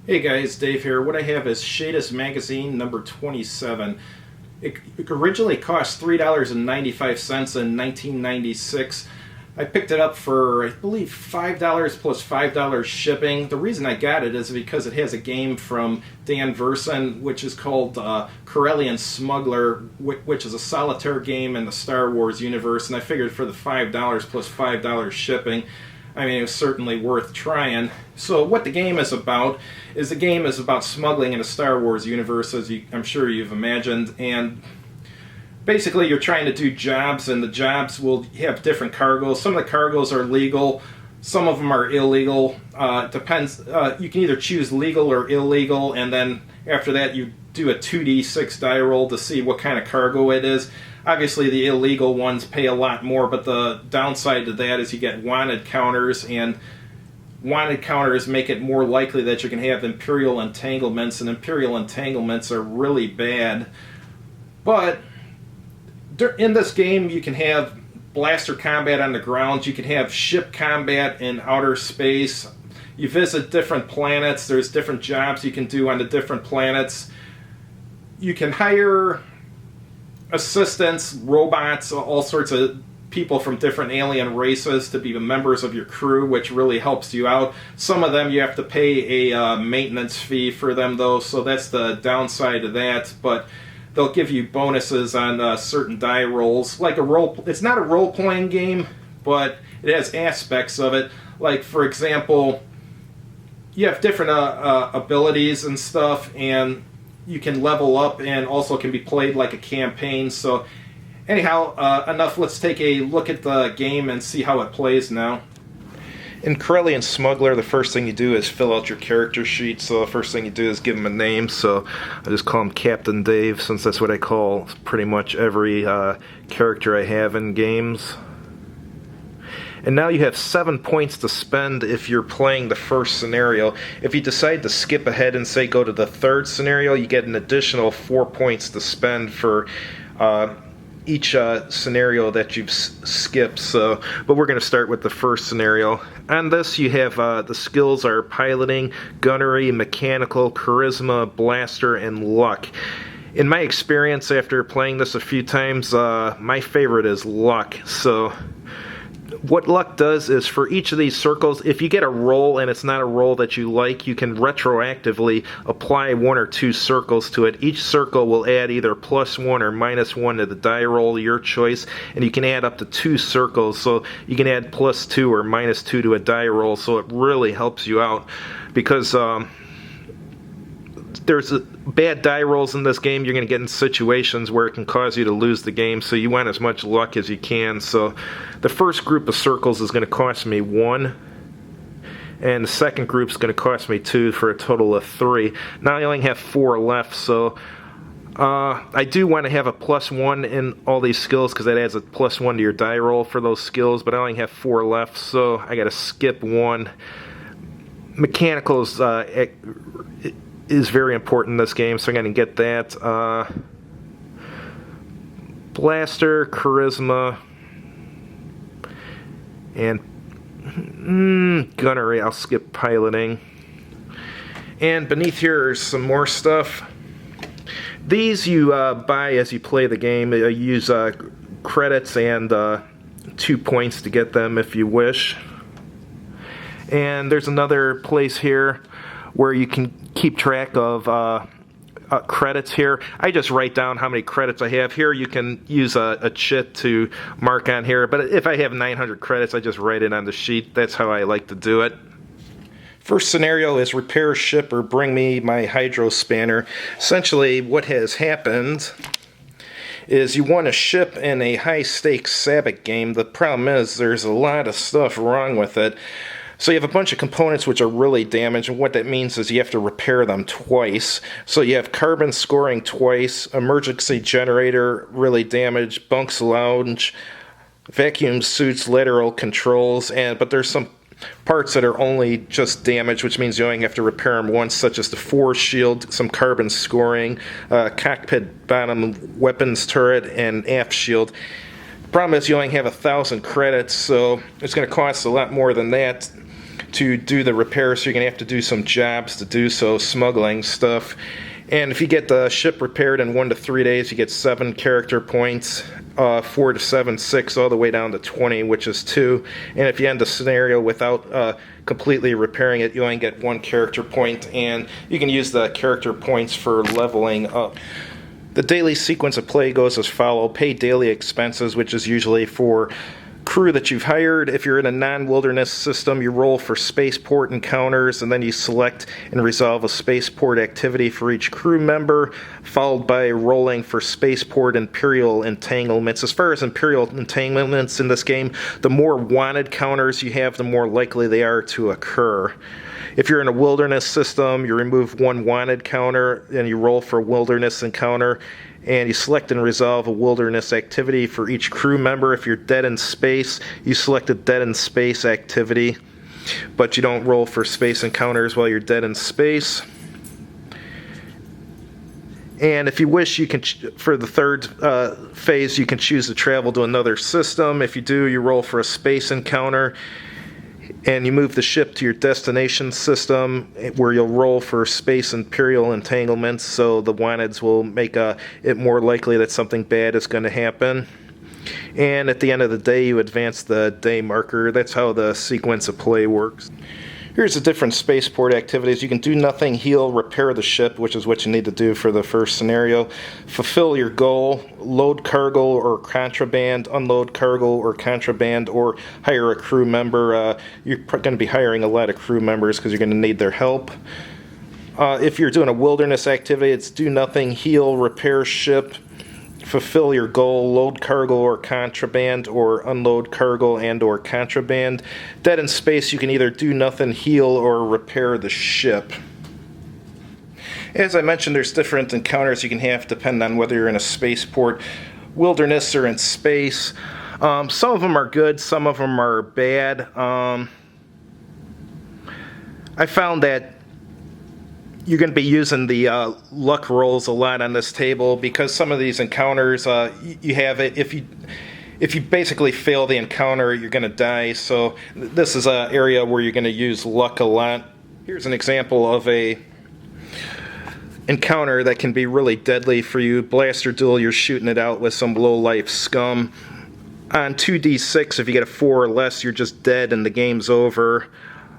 Hey guys, Dave here. What I have is Shadis Magazine number 27. It originally cost $3.95 in 1996. I picked it up for, I believe, $5 plus $5 shipping. The reason I got it is because it has a game from Dan Verson, which is called Corellian Smuggler, which is a solitaire game in the Star Wars universe, and I figured for the $5 plus $5 shipping, I mean, it was certainly worth trying. So what the game is about smuggling in a Star Wars universe, as I'm sure you've imagined, and basically you're trying to do jobs, and the jobs will have different cargoes. Some of the cargoes are legal, some of them are illegal. Depends. You can either choose legal or illegal, and then after that you do a 2d6 die roll to see what kind of cargo it is. Obviously the illegal ones pay a lot more, but the downside to that is you get wanted counters, and wanted counters make it more likely that you can have Imperial entanglements, and Imperial entanglements are really bad. But in this game you can have blaster combat on the ground, you can have ship combat in outer space, you visit different planets, there's different jobs you can do on the different planets, you can hire assistants, robots, all sorts of people from different alien races to be members of your crew, which really helps you out. Some of them you have to pay a maintenance fee for them though, so that's the downside of that, but they'll give you bonuses on certain die rolls. Like it's not a role-playing game, but it has aspects of it. Like, for example, you have different abilities and stuff, and you can level up, and also can be played like a campaign. So anyhow, enough. Let's take a look at the game and see how it plays now. In Corellian Smuggler, the first thing you do is fill out your character sheet. So the first thing you do is give him a name. So I just call him Captain Dave, since that's what I call pretty much every character I have in games. And now you have 7 points to spend if you're playing the first scenario. If you decide to skip ahead and say go to the third scenario, you get an additional 4 points to spend for each scenario that you've skipped. So, but we're going to start with the first scenario. On this you have the skills are piloting, gunnery, mechanical, charisma, blaster, and luck. In my experience after playing this a few times, my favorite is luck. So what luck does is, for each of these circles, if you get a roll and it's not a roll that you like, you can retroactively apply 1 or 2 circles to it. Each circle will add either +1 or -1 to the die roll, your choice, and you can add up to 2 circles, so you can add +2 or -2 to a die roll, so it really helps you out, because there's bad die rolls in this game. You're going to get in situations where it can cause you to lose the game, so you want as much luck as you can. So the first group of circles is going to cost me 1, and the second group is going to cost me 2, for a total of 3. Now I only have 4 left, so I do want to have a +1 in all these skills, because that adds a +1 to your die roll for those skills, but I only have 4 left, so I got to skip 1. Mechanicals is very important in this game, so I'm going to get that. Blaster, charisma, and gunnery. I'll skip piloting. And beneath here is some more stuff. These you buy as you play the game. You use credits and 2 points to get them if you wish. And there's another place here where you can keep track of credits here. I just write down how many credits I have. Here you can use a chit to mark on here, but if I have 900 credits, I just write it on the sheet. That's how I like to do it. First scenario is repair ship or bring me my hydro spanner. Essentially what has happened is you won a ship in a high-stakes Sabbath game. The problem is there's a lot of stuff wrong with it. So you have a bunch of components which are really damaged, and what that means is you have to repair them twice. So you have carbon scoring twice, emergency generator really damaged, bunks lounge, vacuum suits, lateral controls, but there's some parts that are only just damaged, which means you only have to repair them once, such as the force shield, some carbon scoring, cockpit bottom weapons turret, and aft shield. Problem is you only have 1,000 credits, so it's going to cost a lot more than that to do the repairs, so you're going to have to do some jobs to do so, smuggling stuff. And if you get the ship repaired in 1 to 3 days, you get 7 character points, 4 to 7, 6, all the way down to 20, which is 2. And if you end the scenario without completely repairing it, you only get 1 character point, and you can use the character points for leveling up. The daily sequence of play goes as follows. Pay daily expenses, which is usually for crew that you've hired. If you're in a non-wilderness system, you roll for spaceport encounters, and then you select and resolve a spaceport activity for each crew member, followed by rolling for spaceport imperial entanglements. As far as imperial entanglements in this game, the more wanted counters you have, the more likely they are to occur. If you're in a wilderness system, you remove 1 wanted counter, and you roll for a wilderness encounter, and you select and resolve a wilderness activity for each crew member. If you're dead in space, you select a dead in space activity, but you don't roll for space encounters while you're dead in space. And if you wish, you can, for the third phase, you can choose to travel to another system. If you do, you roll for a space encounter, and you move the ship to your destination system, where you'll roll for space imperial entanglements, so the wanteds will make it more likely that something bad is going to happen. And at the end of the day, you advance the day marker. That's how the sequence of play works. Here's the different spaceport activities. You can do nothing, heal, repair the ship, which is what you need to do for the first scenario. Fulfill your goal, load cargo or contraband, unload cargo or contraband, or hire a crew member. You're going to be hiring a lot of crew members because you're going to need their help. If you're doing a wilderness activity, it's do nothing, heal, repair ship, fulfill your goal, load cargo or contraband, or unload cargo and or contraband. Dead in space, you can either do nothing, heal, or repair the ship. As I mentioned, there's different encounters you can have depending on whether you're in a spaceport, wilderness, or in space. Some of them are good, some of them are bad. I found that you're going to be using the luck rolls a lot on this table, because some of these encounters, you have it. If you basically fail the encounter, you're going to die. So this is an area where you're going to use luck a lot. Here's an example of a encounter that can be really deadly for you. Blaster duel, you're shooting it out with some low-life scum. On 2d6, if you get a 4 or less, you're just dead and the game's over.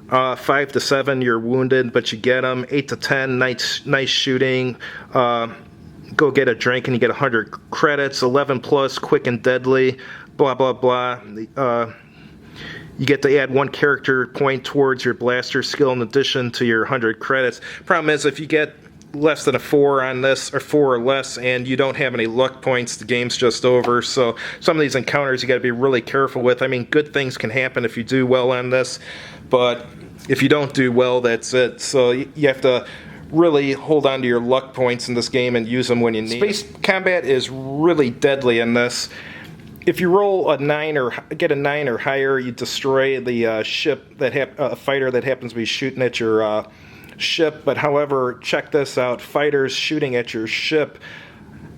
5 to 7, you're wounded, but you get them. 8 to 10, nice shooting. Go get a drink and you get 100 credits. 11 plus, quick and deadly. Blah, blah, blah. You get to add 1 character point towards your blaster skill in addition to your 100 credits. Problem is, if you get less than a 4 on this, or 4 or less, and you don't have any luck points, the game's just over. So some of these encounters you got to be really careful with. I mean, good things can happen if you do well on this, but if you don't do well, that's it. So you have to really hold on to your luck points in this game and use them when you need. Space combat is really deadly in this. If you roll a 9 or get a 9 or higher, you destroy the ship that a fighter that happens to be shooting at your ship. But however, check this out: fighters shooting at your ship,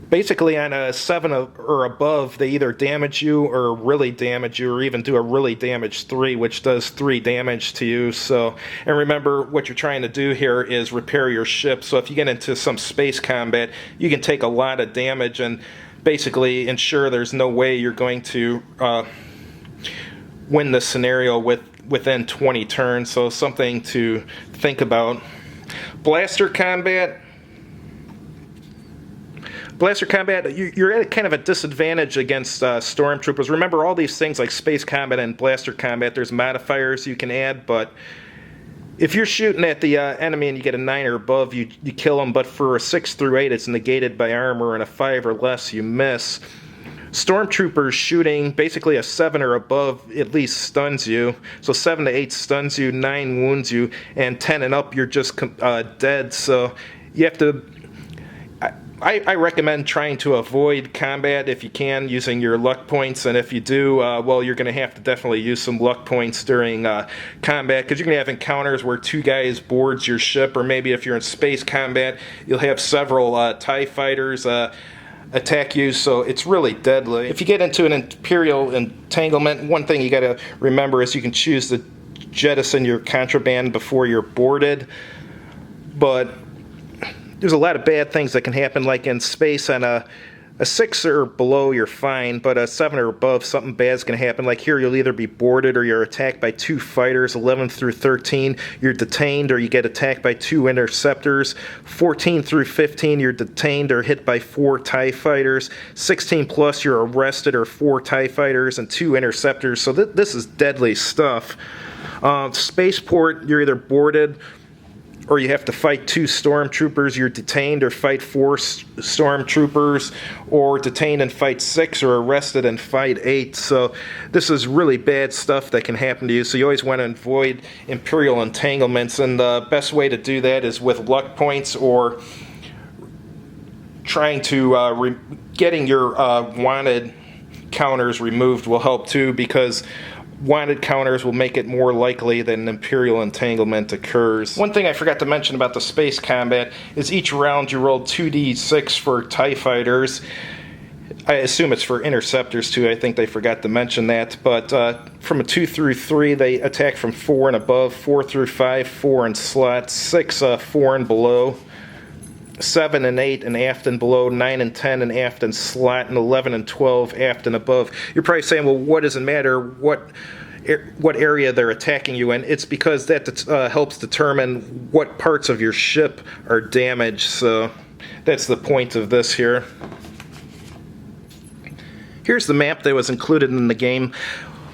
basically on a 7 or above, they either damage you or really damage you, or even do a really damage 3, which does 3 damage to you. So, and remember, what you're trying to do here is repair your ship. So if you get into some space combat, you can take a lot of damage and basically ensure there's no way you're going to win this scenario within 20 turns. So something to think about. Blaster combat, you're at kind of a disadvantage against stormtroopers. Remember, all these things like space combat and blaster combat, there's modifiers you can add, but if you're shooting at the enemy and you get a 9 or above, you kill them, but for a 6 through 8, it's negated by armor, and a 5 or less, you miss. Stormtroopers shooting, basically a 7 or above at least stuns you. So 7 to 8 stuns you, 9 wounds you, and 10 and up, you're just dead. So you have to... I recommend trying to avoid combat if you can, using your luck points, and if you do, well, you're going to have to definitely use some luck points during combat, because you're going to have encounters where 2 guys boards your ship, or maybe if you're in space combat, you'll have several TIE fighters attack you, so it's really deadly. If you get into an Imperial entanglement, one thing you got to remember is you can choose to jettison your contraband before you're boarded. But there's a lot of bad things that can happen, like in space on a 6 or below, you're fine, but a 7 or above, something bad's going to happen. Like here, you'll either be boarded or you're attacked by 2 fighters. 11 through 13, you're detained or you get attacked by 2 interceptors. 14 through 15, you're detained or hit by 4 TIE fighters. 16 plus, you're arrested or 4 TIE fighters and 2 interceptors. So this is deadly stuff. Spaceport, you're either boarded or you have to fight 2 stormtroopers. You're detained or fight 4 stormtroopers, or detained and fight 6, or arrested and fight 8. So this is really bad stuff that can happen to you. So you always want to avoid Imperial entanglements, and the best way to do that is with luck points, or trying to getting your wanted counters removed will help too, because wanted counters will make it more likely that an Imperial entanglement occurs. One thing I forgot to mention about the space combat is each round you roll 2d6 for TIE fighters. I assume it's for interceptors too. I think they forgot to mention that. But from a 2 through 3, they attack from 4 and above. 4 through 5, 4 in slots. 6, 4 and below. 7 and 8 and aft and below, 9 and 10 and aft and slot, and 11 and 12 aft and above. You're probably saying, well, what does it matter what area they're attacking you in? It's because that helps determine what parts of your ship are damaged. So that's the point of this here. Here's the map that was included in the game.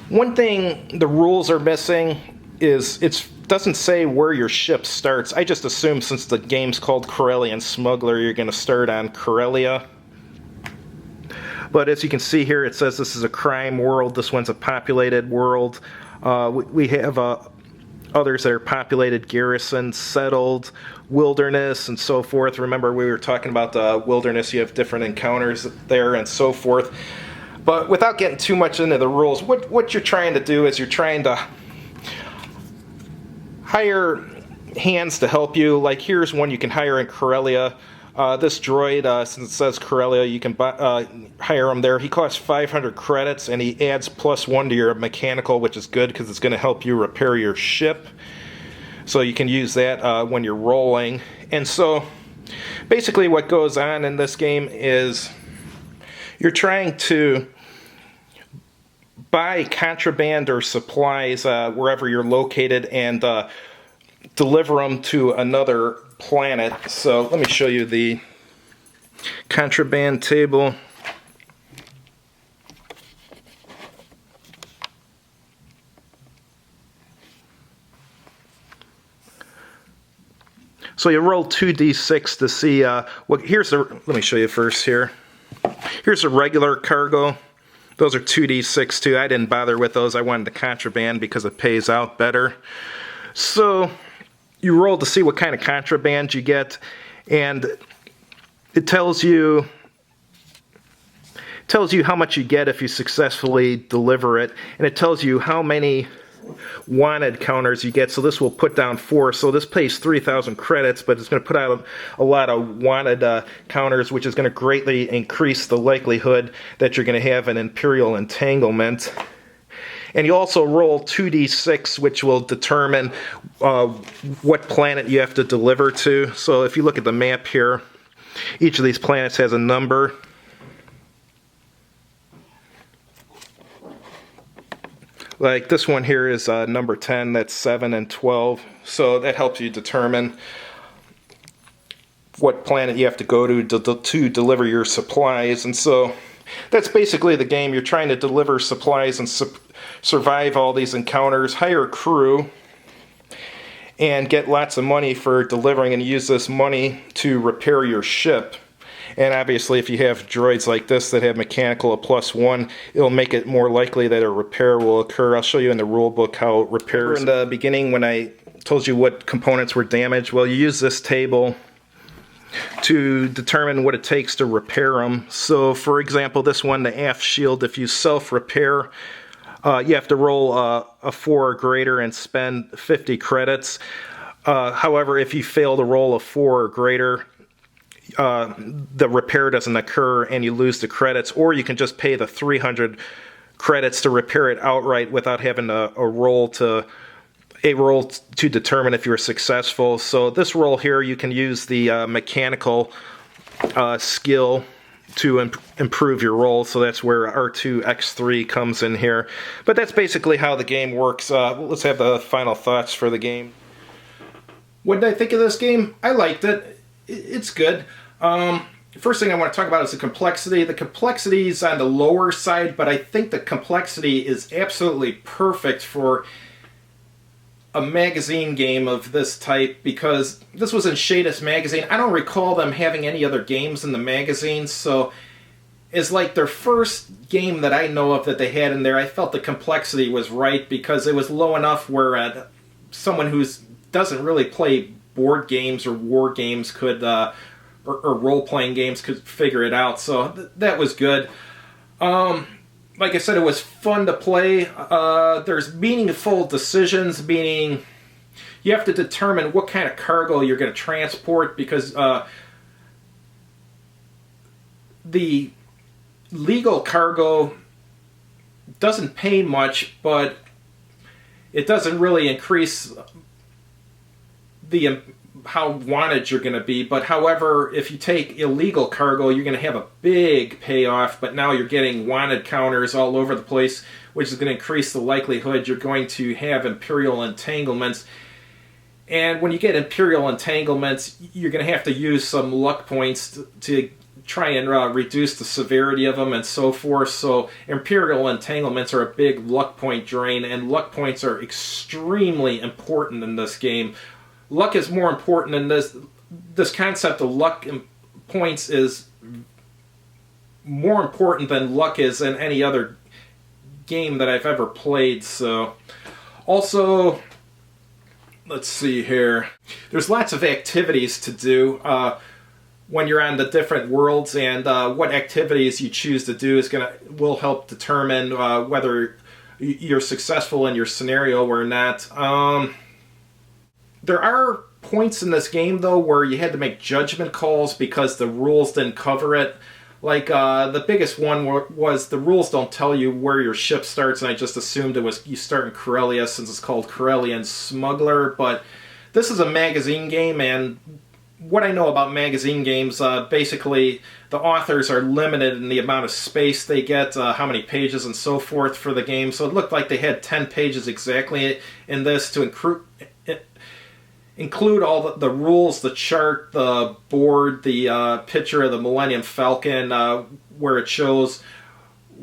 One thing the rules are missing is it doesn't say where your ship starts. I just assume since the game's called Corellian Smuggler, you're going to start on Corellia. But as you can see here, it says this is a crime world. This one's a populated world. We have others that are populated, garrison, settled, wilderness, and so forth. Remember, we were talking about the wilderness. You have different encounters there and so forth. But without getting too much into the rules, what you're trying to do is you're trying to hire hands to help you. Like here's one you can hire in Corellia. This droid, since it says Corellia, you can hire him there. He costs 500 credits, and he adds +1 to your mechanical, which is good because it's going to help you repair your ship. So you can use that when you're rolling. And so basically what goes on in this game is you're trying to buy contraband or supplies wherever you're located and deliver them to another planet. So let me show you the contraband table. So you roll 2d6 to see what. Let me show you first here. Here's a regular cargo. Those are 2d6 too. I didn't bother with those. I wanted the contraband because it pays out better. So you roll to see what kind of contraband you get, and it tells you how much you get if you successfully deliver it, and it tells you how many wanted counters you get. So this will put down 4. So this pays 3,000 credits, but it's going to put out a lot of wanted counters, which is going to greatly increase the likelihood that you're going to have an Imperial entanglement. And you also roll 2d6, which will determine what planet you have to deliver to. So if you look at the map here, each of these planets has a number. Like this one here is number 10, that's 7 and 12. So that helps you determine what planet you have to go to deliver your supplies. And so that's basically the game. You're trying to deliver supplies and survive all these encounters, hire a crew, and get lots of money for delivering, and use this money to repair your ship. And obviously if you have droids like this that have mechanical of +1, it'll make it more likely that a repair will occur. I'll show you in the rule book how repairs. In the beginning when I told you what components were damaged, well, you use this table to determine what it takes to repair them. So for example, this one, the aft shield, if you self-repair, you have to roll a 4 or greater and spend 50 credits. However, if you fail to roll a 4 or greater, the repair doesn't occur and you lose the credits, or you can just pay the 300 credits to repair it outright without having a roll to a roll to determine if you're successful. So this roll here, you can use the mechanical skill to improve your roll, so that's where R2, X3 comes in here. But that's basically how the game works. Let's have the final thoughts for the game. What did I think of this game? I liked it. It's good. First thing I want to talk about is the complexity. The complexity is on the lower side, but I think the complexity is absolutely perfect for a magazine game of this type, because this was in Shadis Magazine. I don't recall them having any other games in the magazine, so it's like their first game that I know of that they had in there. I felt the complexity was right because it was low enough where someone who doesn't really play board games or war games could, or role-playing games could figure it out, so that was good. Like I said, it was fun to play. There's meaningful decisions, meaning you have to determine what kind of cargo you're going to transport, because the legal cargo doesn't pay much, but it doesn't really increase how wanted you're going to be. But however, if you take illegal cargo, you're going to have a big payoff, but now you're getting wanted counters all over the place, which is going to increase the likelihood you're going to have imperial entanglements. And when you get imperial entanglements, you're going to have to use some luck points to try and reduce the severity of them and so forth. So imperial entanglements are a big luck point drain, and luck points are extremely important in this game. Luck is more important in this concept of luck points is more important than luck is in any other game that I've ever played. So, also, let's see here. There's lots of activities to do when you're on the different worlds, and what activities you choose to do will help determine whether you're successful in your scenario or not. There are points in this game, though, where you had to make judgment calls because the rules didn't cover it. Like, the biggest one was the rules don't tell you where your ship starts, and I just assumed it was you start in Corellia since it's called Corellian Smuggler. But this is a magazine game, and what I know about magazine games, basically the authors are limited in the amount of space they get, how many pages and so forth for the game. So it looked like they had 10 pages exactly in this to include all the rules, the chart, the board, the picture of the Millennium Falcon, where it shows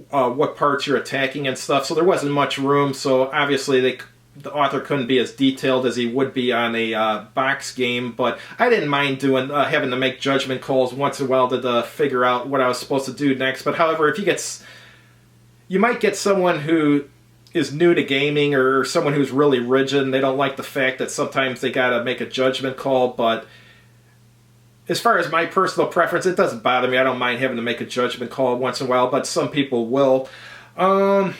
what parts you're attacking and stuff. So there wasn't much room, so obviously the author couldn't be as detailed as he would be on a box game. But I didn't mind having to make judgment calls once in a while to figure out what I was supposed to do next. But however, you might get someone who is new to gaming, or someone who's really rigid and they don't like the fact that sometimes they gotta make a judgment call. But as far as my personal preference, it doesn't bother me. I don't mind having to make a judgment call once in a while, but some people will. What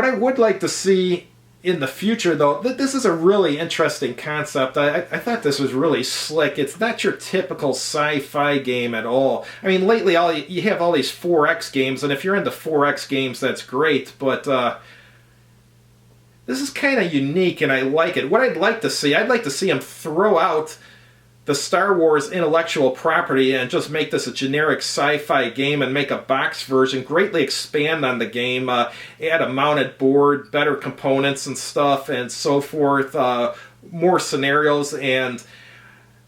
I would like to see in the future, though, this is a really interesting concept. I thought this was really slick. It's not your typical sci-fi game at all. I mean, lately you have all these 4X games, and if you're into 4X games, that's great, but this is kind of unique, and I like it. What I'd like to see them throw out the Star Wars intellectual property and just make this a generic sci-fi game and make a box version, greatly expand on the game, add a mounted board, better components and stuff and so forth, more scenarios, and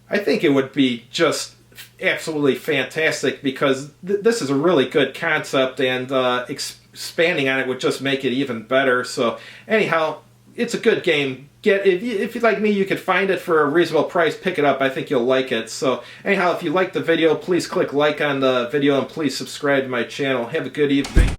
I think it would be just absolutely fantastic, because this is a really good concept, and expanding on it would just make it even better. So anyhow, it's a good game. If you like me, you could find it for a reasonable price. Pick it up. I think you'll like it. So anyhow, if you like the video, please click like on the video and please subscribe to my channel. Have a good evening.